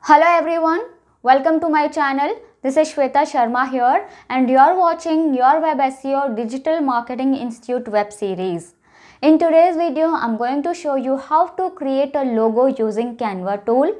Hello everyone, welcome to my channel. This is Shweta Sharma here and you are watching your Web SEO Digital Marketing Institute web series. In today's video, I'm going to show you how to create a logo using Canva tool,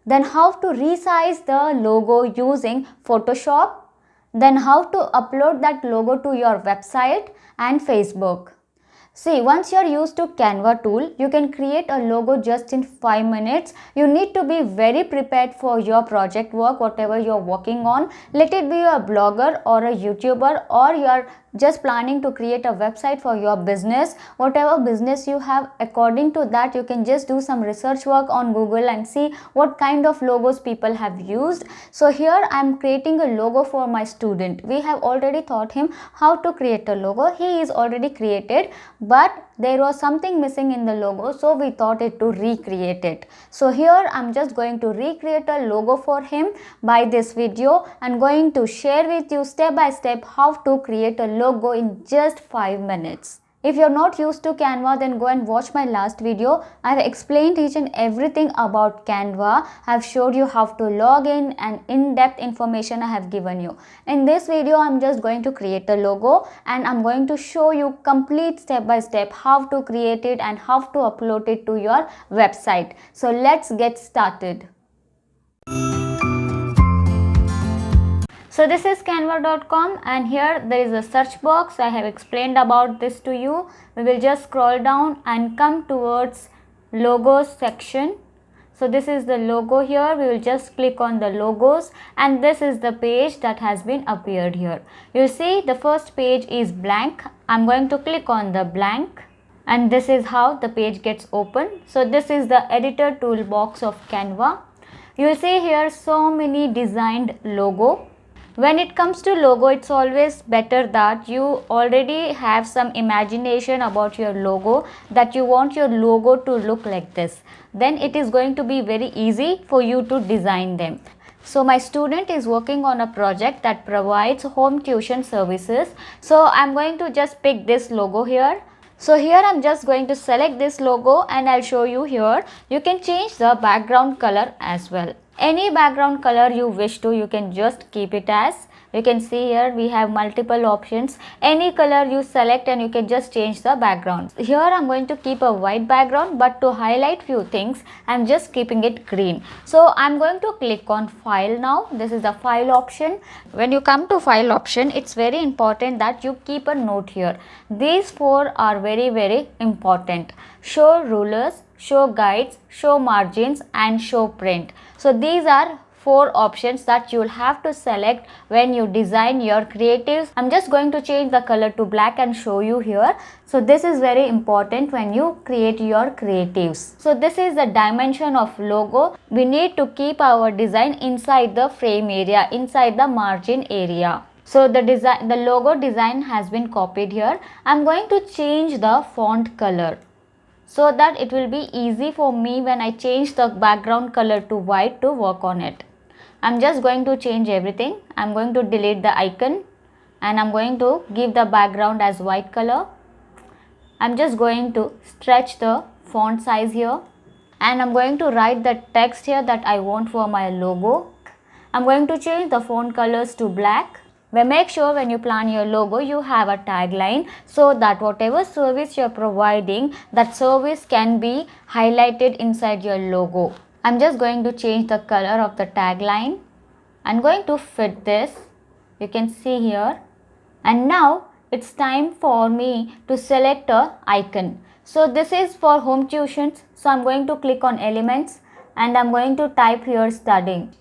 then how to resize the logo using Photoshop, then how to upload that logo to your website and Facebook. See, once you are used to Canva tool, you can create a logo just in 5 minutes. You need to be very prepared for your project work, whatever you are working on. Let it be a blogger or a YouTuber, or you are just planning to create a website for your business. Whatever business you have, according to that, you can just do some research work on Google and see what kind of logos people have used. So here I am creating a logo for my student. We have already taught him how to create a logo. He is already created, but there was something missing in the logo, so we thought it to recreate it. So here I'm just going to recreate a logo for him by this video and going to share with you step by step how to create a logo in just 5 minutes. If you're not used to Canva, then go and watch my last video. I've explained each and everything about Canva. I've showed you how to log in and in-depth information I have given you. In this video, I'm just going to create a logo and I'm going to show you complete step by step how to create it and how to upload it to your website. So let's get started. So this is canva.com and here there is a search box. I have explained about this to you. We will just scroll down and come towards logos section. So this is the logo here. We will just click on the logos and this is the page that has been appeared here. You see the first page is blank. I'm going to click on the blank and this is how the page gets open. So this is the editor toolbox of Canva. You will see here so many designed logo. When it comes to logo, it's always better that you already have some imagination about your logo, that you want your logo to look like this. Then it is going to be very easy for you to design them. So my student is working on a project that provides home tuition services. So I'm going to just pick this logo here. So here I'm just going to select this logo and I'll show you here. You can change the background color as well. Any background color you wish to, you can just keep it as. You can see here we have multiple options. Any color you select and you can just change the background. Here I'm going to keep a white background, but to highlight few things I'm just keeping it green. So I'm going to click on file now. This is the file option. When you come to file option, it's very important that you keep a note here. These four are very important. Show rulers, show guides, show margins and show print. So these are 4 options that you will have to select when you design your creatives. I'm just going to change the color to black and show you here. So this is very important when you create your creatives. So this is the dimension of logo. We need to keep our design inside the frame area, inside the margin area. So the logo design has been copied here. I'm going to change the font color, so that it will be easy for me when I change the background color to white to work on it. I'm just going to change everything. I'm going to delete the icon and I'm going to give the background as white color. I'm just going to stretch the font size here and I'm going to write the text here that I want for my logo. I'm going to change the font colors to black. But make sure when you plan your logo, you have a tagline so that whatever service you're providing, that service can be highlighted inside your logo. I'm just going to change the color of the tagline. I'm going to fit this. You can see here. And now it's time for me to select a icon. So this is for home tuitions. So I'm going to click on elements and I'm going to type here studying.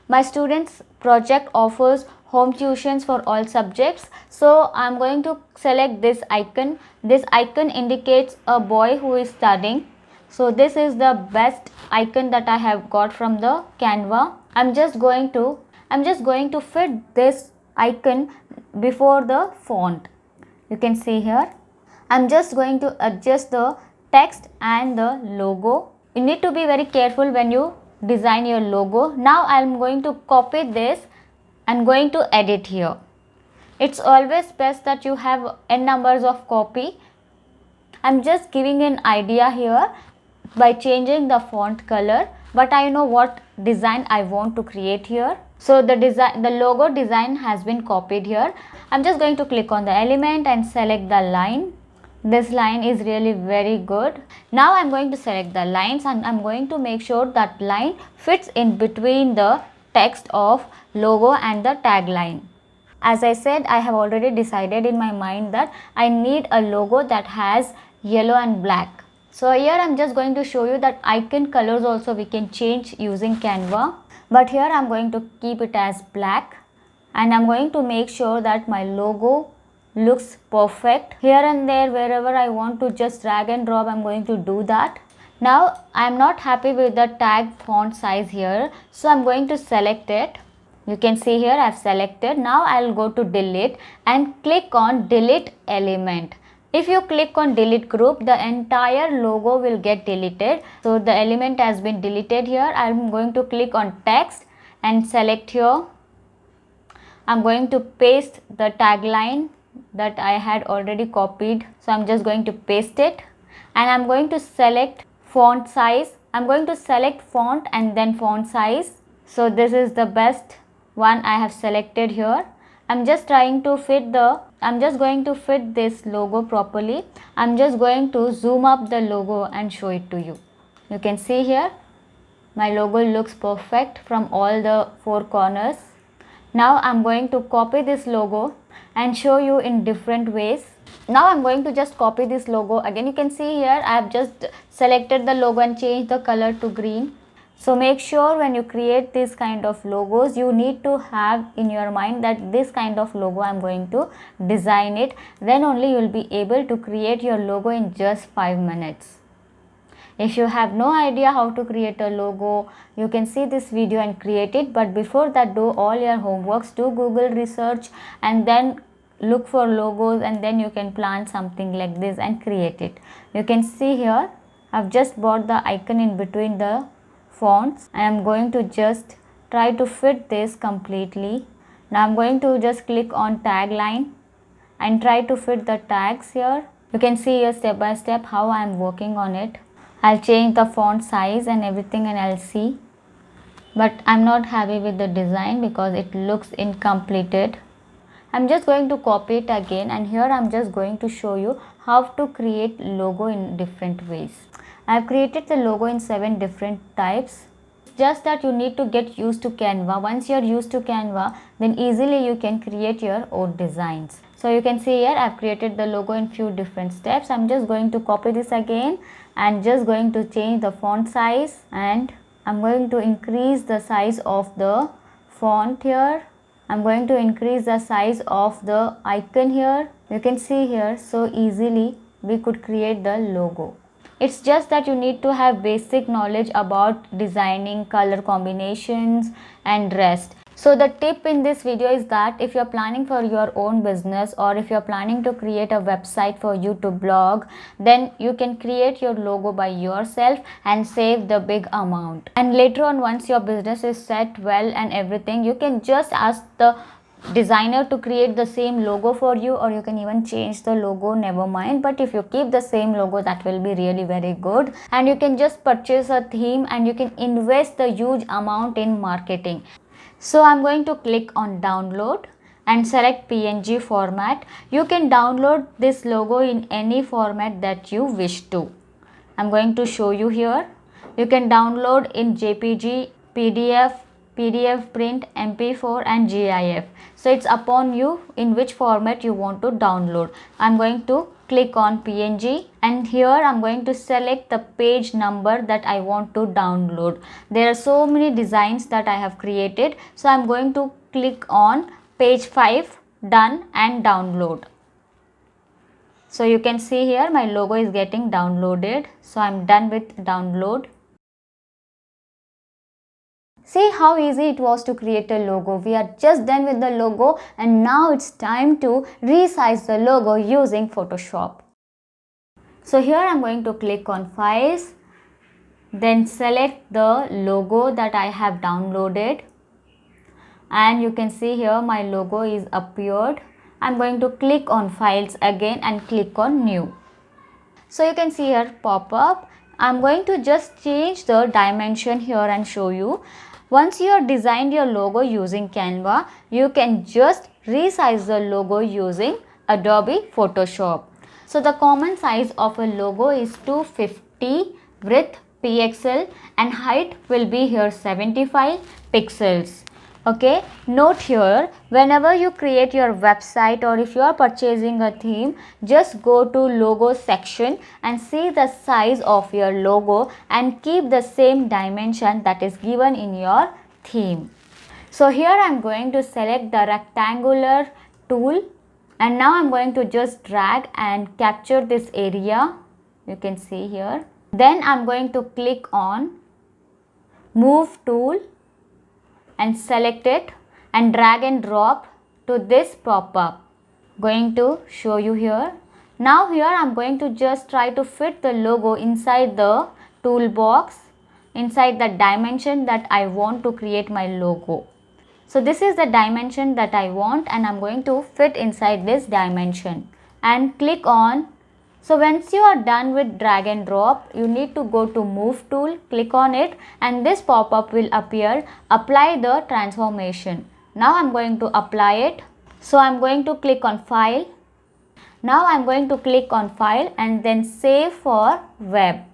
My student's project offers home tuitions for all subjects. So I'm going to select this icon. This icon indicates a boy who is studying. So this is the best icon that I have got from the Canva. I'm just going to fit this icon before the font. You can see here. I'm just going to adjust the text and the logo. You need to be very careful when you design your logo. Now I'm going to copy this and going to edit here. It's always best that you have n numbers of copy. I'm just giving an idea here by changing the font color. but I know what design I want to create here. So the logo design has been copied here. I'm just going to click on the element and select the line. This line is really very good. Now I'm going to select the lines and I'm going to make sure that line fits in between the text of logo and the tagline. As I said, I have already decided in my mind that I need a logo that has yellow and black. So here I'm just going to show you that icon colors also we can change using Canva. But here I'm going to keep it as black and I'm going to make sure that my logo looks perfect. Here and there wherever I want to just drag and drop, I'm going to do that. Now I'm not happy with the tag font size here, so I'm going to select it. You can see here I've selected. Now I'll go to delete and click on delete element. If you click on delete group, the entire logo will get deleted. So the element has been deleted here. I'm going to click on text and select here. I'm going to paste the tagline that I had already copied. So I'm just going to paste it and I'm going to select font size. I'm going to select font and then font size. So this is the best one I have selected here. I'm just going to fit this logo properly. I'm just going to zoom up the logo and show it to you. You can see here my logo looks perfect from all the four corners. Now I'm going to copy this logo and show you in different ways. Now I'm going to just copy this logo. Again, you can see here I have just selected the logo and changed the color to green. So make sure when you create this kind of logos, you need to have in your mind that this kind of logo I'm going to design it. Then only you will be able to create your logo in just 5 minutes. If you have no idea how to create a logo, you can see this video and create it. But before that, do all your homeworks, do Google research and then look for logos, and then you can plan something like this and create it. You can see here I've just brought the icon in between the fonts. I am going to just try to fit this completely. Now I'm going to just click on tagline and try to fit the tags here. You can see here step by step how I am working on it. I'll change the font size and everything and I'll see. But I'm not happy with the design because it looks incompleted. I'm just going to copy it again and here I'm just going to show you how to create logo in different ways. I've created the logo in 7 different types. Just that you need to get used to Canva. Once you're used to Canva, then easily you can create your own designs. So you can see here I've created the logo in few different steps. I'm just going to copy this again and just going to change the font size, and I'm going to increase the size of the font here. I'm going to increase the size of the icon here. You can see here so easily we could create the logo. It's just that you need to have basic knowledge about designing, color combinations and rest. So the tip in this video is that if you're planning for your own business or if you're planning to create a website for you to blog, then you can create your logo by yourself and save the big amount. And later on, once your business is set well and everything, you can just ask the designer to create the same logo for you, or you can even change the logo, never mind. But if you keep the same logo, that will be really very good. And you can just purchase a theme and you can invest the huge amount in marketing. So I'm going to click on download and select PNG format. You can download this logo in any format that you wish to. I'm going to show you here. You can download in JPG, PDF print, MP4 and GIF. So it's upon you in which format you want to download. I'm going to click on PNG and here I'm going to select the page number that I want to download. There are so many designs that I have created. So I'm going to click on page 5, done, and download. So you can see here my logo is getting downloaded. So I'm done with download. See how easy it was to create a logo. We are just done with the logo and now it's time to resize the logo using Photoshop. So here I'm going to click on files, then select the logo that I have downloaded, and you can see here my logo is appeared. I'm going to click on files again and click on new. So you can see here pop up I'm going to just change the dimension here and show you. Once you have designed your logo using Canva, you can just resize the logo using Adobe Photoshop. So the common size of a logo is 250 width pixel and height will be here 75 pixels. Okay, note here, whenever you create your website or if you are purchasing a theme, just go to logo section and see the size of your logo and keep the same dimension that is given in your theme. So here I am going to select the rectangular tool and now I am going to just drag and capture this area. You can see here. Then I am going to click on move tool and select it and drag and drop to this pop-up. Going to show you here. Now here I am going to just try to fit the logo inside the toolbox, inside the dimension that I want to create my logo. So this is the dimension that I want and I am going to fit inside this dimension and click on. So once you are done with drag and drop, you need to go to move tool, click on it and this pop-up will appear. Apply the transformation. Now I am going to apply it. So I am going to click on file. Now I am going to click on file and then save for web.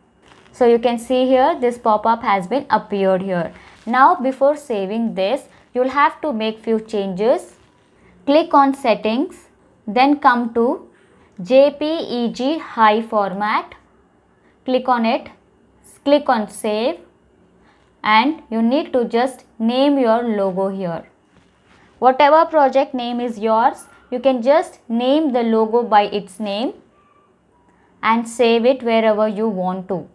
So you can see here this pop-up has been appeared here. Now before saving this, you will have to make few changes. Click on settings, then come to JPEG high format, click on it, click on save and you need to just name your logo here. Whatever project name is yours, you can just name the logo by its name and save it wherever you want to.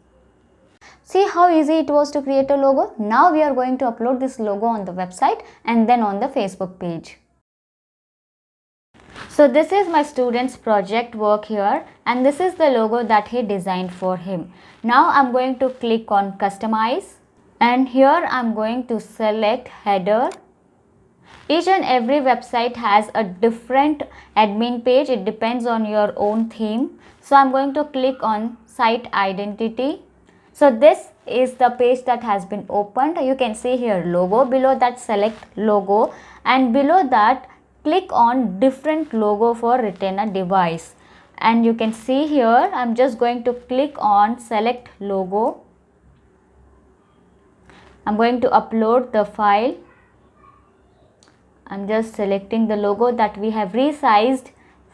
See how easy it was to create a logo? Now we are going to upload this logo on the website and then on the Facebook page. So this is my student's project work here and this is the logo that he designed for him. Now I'm going to click on customize and here I'm going to select header. Each and every website has a different admin page. It depends on your own theme. So I'm going to click on site identity. So this is the page that has been opened. You can see here logo, below that select logo and below that click on different logo for retina device and you can see here I'm just going to click on select logo. I'm going to upload the file. I'm just selecting the logo that we have resized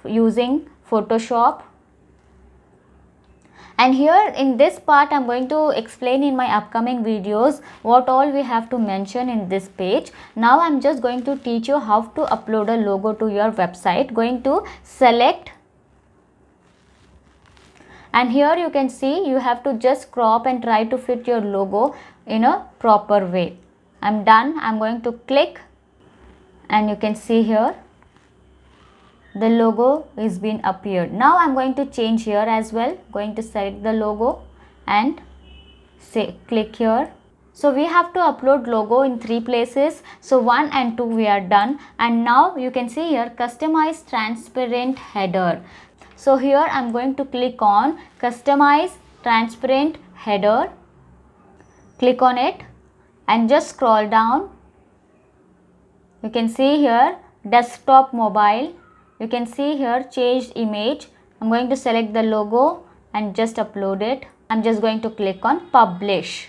using Photoshop. And here in this part I'm going to explain in my upcoming videos what all we have to mention in this page. Now I'm just going to teach you how to upload a logo to your website. Going to select and here you can see you have to just crop and try to fit your logo in a proper way. I'm done. I'm going to click and you can see here the logo is been appeared. Now I'm going to change here as well. Going to select the logo and say click here. So we have to upload logo in 3 places. So 1 and 2 we are done and now you can see here customize transparent header. So here I'm going to click on customize transparent header. Click on it and just scroll down. You can see here desktop mobile. You can see here changed image. I'm going to select the logo and just upload it. I'm just going to click on publish.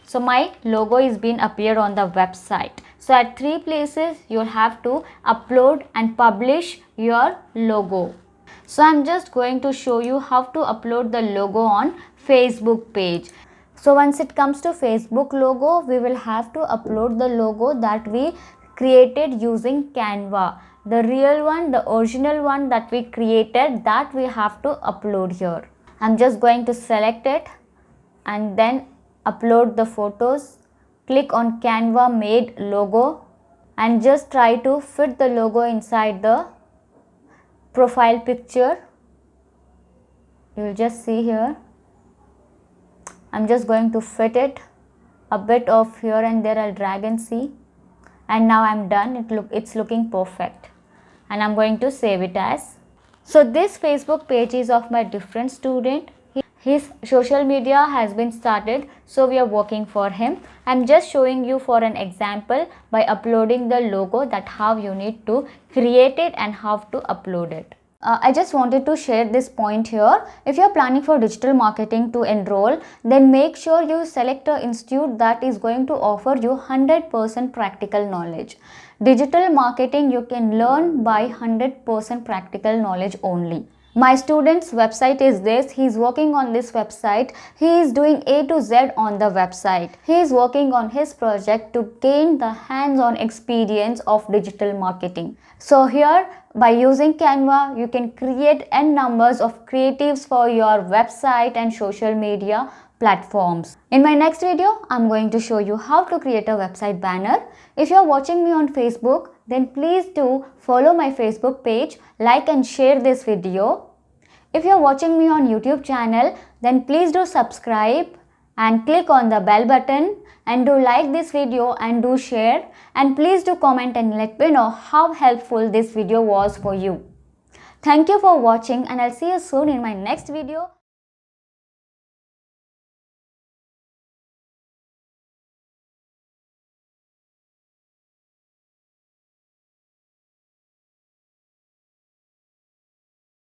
So my logo is being appeared on the website. So at 3 places you'll have to upload and publish your logo. So I'm just going to show you how to upload the logo on Facebook page. So once it comes to Facebook logo, we will have to upload the logo that we created using Canva. The real one, the original one that we created, that we have to upload here. I'm just going to select it and then upload the photos. Click on Canva made logo and just try to fit the logo inside the profile picture. You will just see here. I'm just going to fit it a bit of here and there. I'll drag and see. And now I'm done. It's looking perfect. And I'm going to save it as. So this Facebook page is of my different student. His social media has been started, so we are working for him. I'm just showing you for an example by uploading the logo, that how you need to create it and how to upload it. I just wanted to share this point here. If you are planning for digital marketing to enroll, then make sure you select an institute that is going to offer you 100% practical knowledge. Digital marketing you can learn by 100% practical knowledge only. My student's website is this. He is working on this website. He is doing A to Z on the website. He is working on his project to gain the hands-on experience of digital marketing. So here, by using Canva, you can create n numbers of creatives for your website and social media platforms. In my next video, I'm going to show you how to create a website banner. If you're watching me on Facebook, then please do follow my Facebook page, like and share this video. If you're watching me on YouTube channel, then please do subscribe and click on the bell button, and do like this video and do share, and please do comment and let me know how helpful this video was for you. Thank you for watching, and I'll see you soon in my next video.